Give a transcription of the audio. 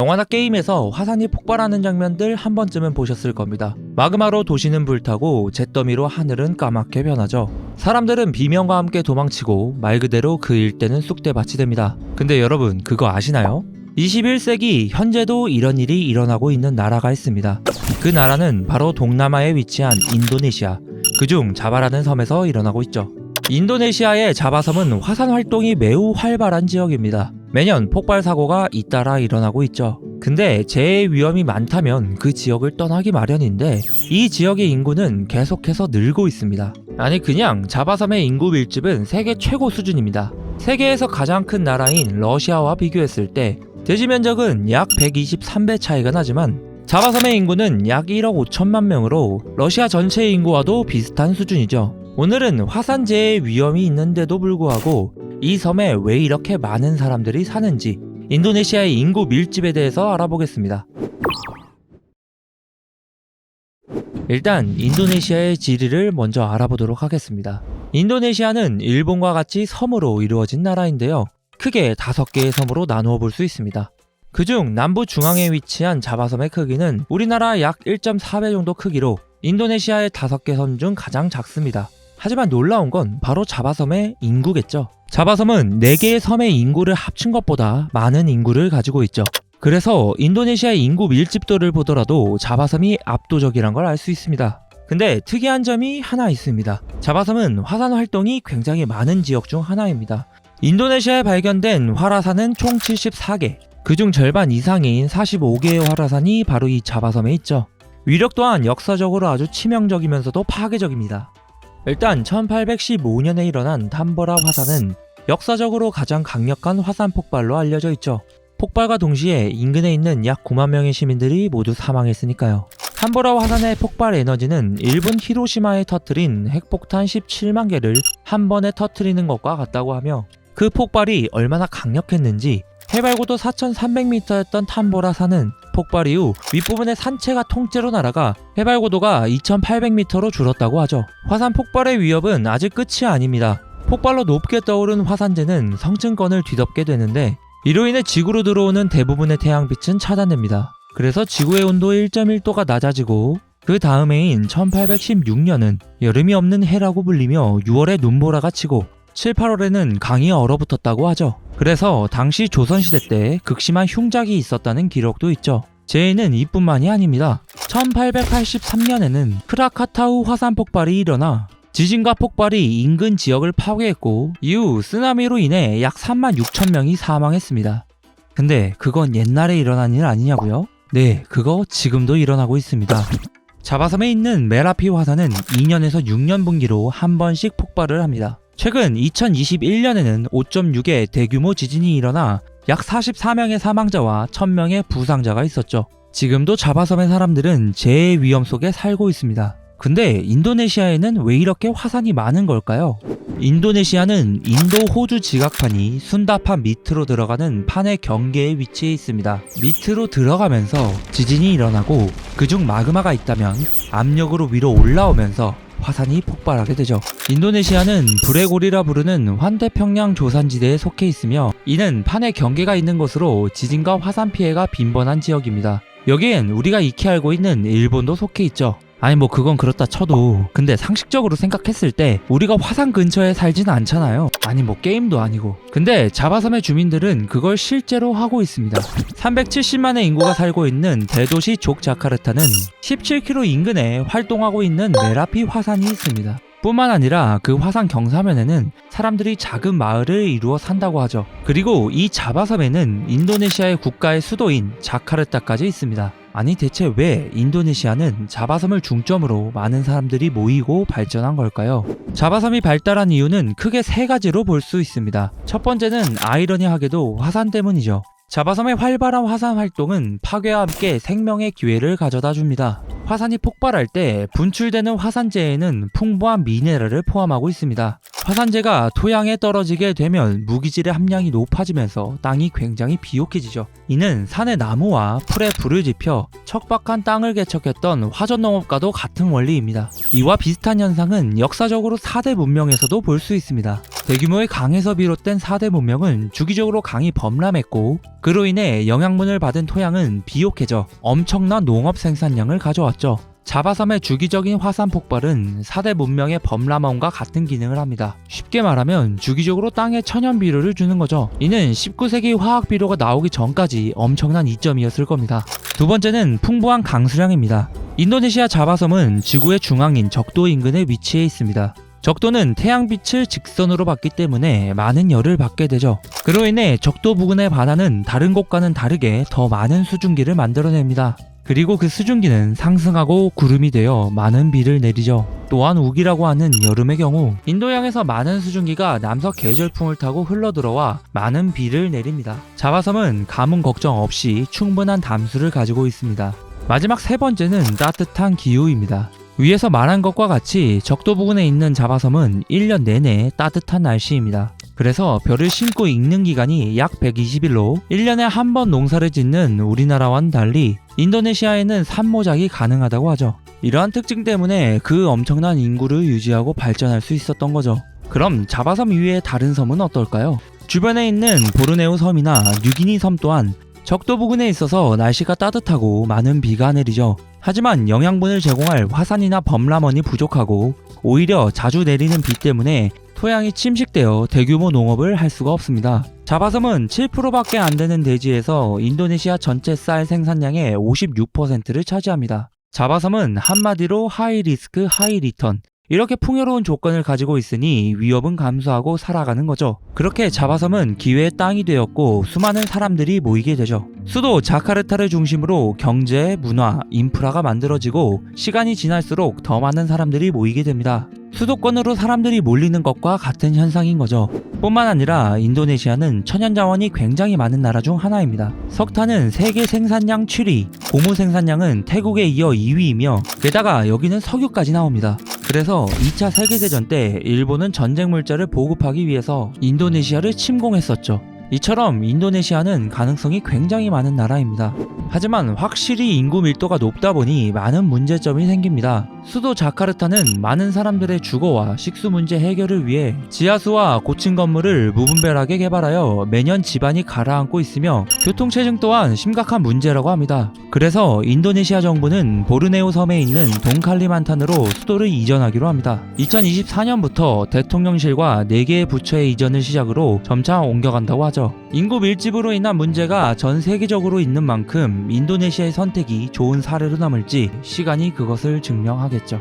영화나 게임에서 화산이 폭발하는 장면들 한 번쯤은 보셨을 겁니다. 마그마로 도시는 불타고 잿더미로 하늘은 까맣게 변하죠. 사람들은 비명과 함께 도망치고 말 그대로 그 일대는 쑥대밭이 됩니다. 근데 여러분 그거 아시나요? 21세기 현재도 이런 일이 일어나고 있는 나라가 있습니다. 그 나라는 바로 동남아에 위치한 인도네시아, 그중 자바라는 섬에서 일어나고 있죠. 인도네시아의 자바섬은 화산 활동이 매우 활발한 지역입니다. 매년 폭발 사고가 잇따라 일어나고 있죠. 근데 재해 위험이 많다면 그 지역을 떠나기 마련인데 이 지역의 인구는 계속해서 늘고 있습니다. 아니 그냥 자바섬의 인구 밀집은 세계 최고 수준입니다. 세계에서 가장 큰 나라인 러시아와 비교했을 때 대지 면적은 약 123배 차이가 나지만 자바섬의 인구는 약 1억 5천만 명으로 러시아 전체 인구와도 비슷한 수준이죠. 오늘은 화산재해 위험이 있는데도 불구하고 이 섬에 왜 이렇게 많은 사람들이 사는지 인도네시아의 인구 밀집에 대해서 알아보겠습니다. 일단 인도네시아의 지리를 먼저 알아보도록 하겠습니다. 인도네시아는 일본과 같이 섬으로 이루어진 나라인데요. 크게 5개의 섬으로 나누어 볼 수 있습니다. 그중 남부 중앙에 위치한 자바섬의 크기는 우리나라 약 1.4배 정도 크기로 인도네시아의 5개 섬 중 가장 작습니다. 하지만 놀라운 건 바로 자바섬의 인구겠죠. 자바섬은 4개의 섬의 인구를 합친 것보다 많은 인구를 가지고 있죠. 그래서 인도네시아의 인구 밀집도를 보더라도 자바섬이 압도적이란 걸 알 수 있습니다. 근데 특이한 점이 하나 있습니다. 자바섬은 화산 활동이 굉장히 많은 지역 중 하나입니다. 인도네시아에 발견된 활화산은 총 74개, 그중 절반 이상인 45개의 활화산이 바로 이 자바섬에 있죠. 위력 또한 역사적으로 아주 치명적이면서도 파괴적입니다. 일단 1815년에 일어난 탐보라 화산은 역사적으로 가장 강력한 화산 폭발로 알려져 있죠. 폭발과 동시에 인근에 있는 약 9만 명의 시민들이 모두 사망했으니까요. 탐보라 화산의 폭발 에너지는 일본 히로시마에 터뜨린 핵폭탄 17만 개를 한 번에 터뜨리는 것과 같다고 하며 그 폭발이 얼마나 강력했는지 해발고도 4,300m였던 탐보라 산은 폭발 이후 윗부분의 산체가 통째로 날아가 해발고도가 2,800m로 줄었다고 하죠. 화산 폭발의 위협은 아직 끝이 아닙니다. 폭발로 높게 떠오른 화산재는 성층권을 뒤덮게 되는데 이로 인해 지구로 들어오는 대부분의 태양빛은 차단됩니다. 그래서 지구의 온도 1.1도가 낮아지고 그 다음 해인 1816년은 여름이 없는 해라고 불리며 6월에 눈보라가 치고 7, 8월에는 강이 얼어붙었다고 하죠. 그래서 당시 조선시대 때 극심한 흉작이 있었다는 기록도 있죠. 재해는 이뿐만이 아닙니다. 1883년에는 크라카타우 화산 폭발이 일어나 지진과 폭발이 인근 지역을 파괴했고 이후 쓰나미로 인해 약 3만 6천 명이 사망했습니다. 근데 그건 옛날에 일어난 일 아니냐고요? 네, 그거 지금도 일어나고 있습니다. 자바섬에 있는 메라피 화산은 2년에서 6년 분기로 한 번씩 폭발을 합니다. 최근 2021년에는 5.6의 대규모 지진이 일어나 약 44명의 사망자와 1000명의 부상자가 있었죠. 지금도 자바섬의 사람들은 재해 위험 속에 살고 있습니다. 근데 인도네시아에는 왜 이렇게 화산이 많은 걸까요? 인도네시아는 인도 호주 지각판이 순다판 밑으로 들어가는 판의 경계에 위치해 있습니다. 밑으로 들어가면서 지진이 일어나고 그중 마그마가 있다면 압력으로 위로 올라오면서 화산이 폭발하게 되죠. 인도네시아는 브레골이라 부르는 환태평양 조산지대에 속해 있으며 이는 판의 경계가 있는 곳으로 지진과 화산 피해가 빈번한 지역입니다. 여기엔 우리가 익히 알고 있는 일본도 속해 있죠. 아니 뭐 그건 그렇다 쳐도 근데 상식적으로 생각했을 때 우리가 화산 근처에 살지는 않잖아요. 아니 뭐 게임도 아니고. 근데 자바섬의 주민들은 그걸 실제로 하고 있습니다. 370만의 인구가 살고 있는 대도시 족자카르타는 17km 인근에 활동하고 있는 메라피 화산이 있습니다. 뿐만 아니라 그 화산 경사면에는 사람들이 작은 마을을 이루어 산다고 하죠. 그리고 이 자바섬에는 인도네시아의 국가의 수도인 자카르타까지 있습니다. 아니 대체 왜 인도네시아는 자바섬을 중점으로 많은 사람들이 모이고 발전한 걸까요? 자바섬이 발달한 이유는 크게 3가지로 볼 수 있습니다. 첫 번째는 아이러니하게도 화산 때문이죠. 자바섬의 활발한 화산 활동은 파괴와 함께 생명의 기회를 가져다 줍니다. 화산이 폭발할 때 분출되는 화산재에는 풍부한 미네랄을 포함하고 있습니다. 화산재가 토양에 떨어지게 되면 무기질의 함량이 높아지면서 땅이 굉장히 비옥해지죠. 이는 산의 나무와 풀에 불을 지펴 척박한 땅을 개척했던 화전농업과도 같은 원리입니다. 이와 비슷한 현상은 역사적으로 4대 문명에서도 볼 수 있습니다. 대규모의 강에서 비롯된 4대 문명은 주기적으로 강이 범람했고 그로 인해 영향분을 받은 토양은 비옥해져 엄청난 농업 생산량을 가져왔죠. 자바섬의 주기적인 화산 폭발은 4대 문명의 범람원과 같은 기능을 합니다. 쉽게 말하면 주기적으로 땅에 천연 비료를 주는 거죠. 이는 19세기 화학 비료가 나오기 전까지 엄청난 이점이었을 겁니다. 두 번째는 풍부한 강수량입니다. 인도네시아 자바섬은 지구의 중앙인 적도 인근에 위치해 있습니다. 적도는 태양빛을 직선으로 받기 때문에 많은 열을 받게 되죠. 그로 인해 적도 부근의 바다는 다른 곳과는 다르게 더 많은 수증기를 만들어냅니다. 그리고 그 수증기는 상승하고 구름이 되어 많은 비를 내리죠. 또한 우기라고 하는 여름의 경우 인도양에서 많은 수증기가 남서 계절풍을 타고 흘러들어와 많은 비를 내립니다. 자바섬은 가뭄 걱정 없이 충분한 담수를 가지고 있습니다. 마지막 세 번째는 따뜻한 기후입니다. 위에서 말한 것과 같이 적도 부근에 있는 자바섬은 1년 내내 따뜻한 날씨입니다. 그래서 벼를 심고 익는 기간이 약 120일로 1년에 한 번 농사를 짓는 우리나라와는 달리 인도네시아에는 산모작이 가능하다고 하죠. 이러한 특징 때문에 그 엄청난 인구를 유지하고 발전할 수 있었던 거죠. 그럼 자바섬 이외의 다른 섬은 어떨까요? 주변에 있는 보르네오 섬이나 뉴기니 섬 또한 적도 부근에 있어서 날씨가 따뜻하고 많은 비가 내리죠. 하지만 영양분을 제공할 화산이나 범람원이 부족하고 오히려 자주 내리는 비 때문에 토양이 침식되어 대규모 농업을 할 수가 없습니다. 자바섬은 7%밖에 안 되는 대지에서 인도네시아 전체 쌀 생산량의 56%를 차지합니다. 자바섬은 한마디로 하이 리스크 하이 리턴, 이렇게 풍요로운 조건을 가지고 있으니 위협은 감수하고 살아가는 거죠. 그렇게 자바섬은 기회의 땅이 되었고 수많은 사람들이 모이게 되죠. 수도 자카르타를 중심으로 경제, 문화, 인프라가 만들어지고 시간이 지날수록 더 많은 사람들이 모이게 됩니다. 수도권으로 사람들이 몰리는 것과 같은 현상인 거죠. 뿐만 아니라 인도네시아는 천연자원이 굉장히 많은 나라 중 하나입니다. 석탄은 세계 생산량 7위, 고무 생산량은 태국에 이어 2위이며 게다가 여기는 석유까지 나옵니다. 그래서 2차 세계대전 때 일본은 전쟁 물자를 보급하기 위해서 인도네시아를 침공했었죠. 이처럼 인도네시아는 가능성이 굉장히 많은 나라입니다. 하지만 확실히 인구 밀도가 높다 보니 많은 문제점이 생깁니다. 수도 자카르타는 많은 사람들의 주거와 식수 문제 해결을 위해 지하수와 고층 건물을 무분별하게 개발하여 매년 집안이 가라앉고 있으며 교통체증 또한 심각한 문제라고 합니다. 그래서 인도네시아 정부는 보르네오 섬에 있는 동칼리만탄으로 수도를 이전하기로 합니다. 2024년부터 대통령실과 4개의 부처의 이전을 시작으로 점차 옮겨간다고 하죠. 인구 밀집으로 인한 문제가 전 세계적으로 있는 만큼 인도네시아의 선택이 좋은 사례로 남을지 시간이 그것을 증명하겠죠.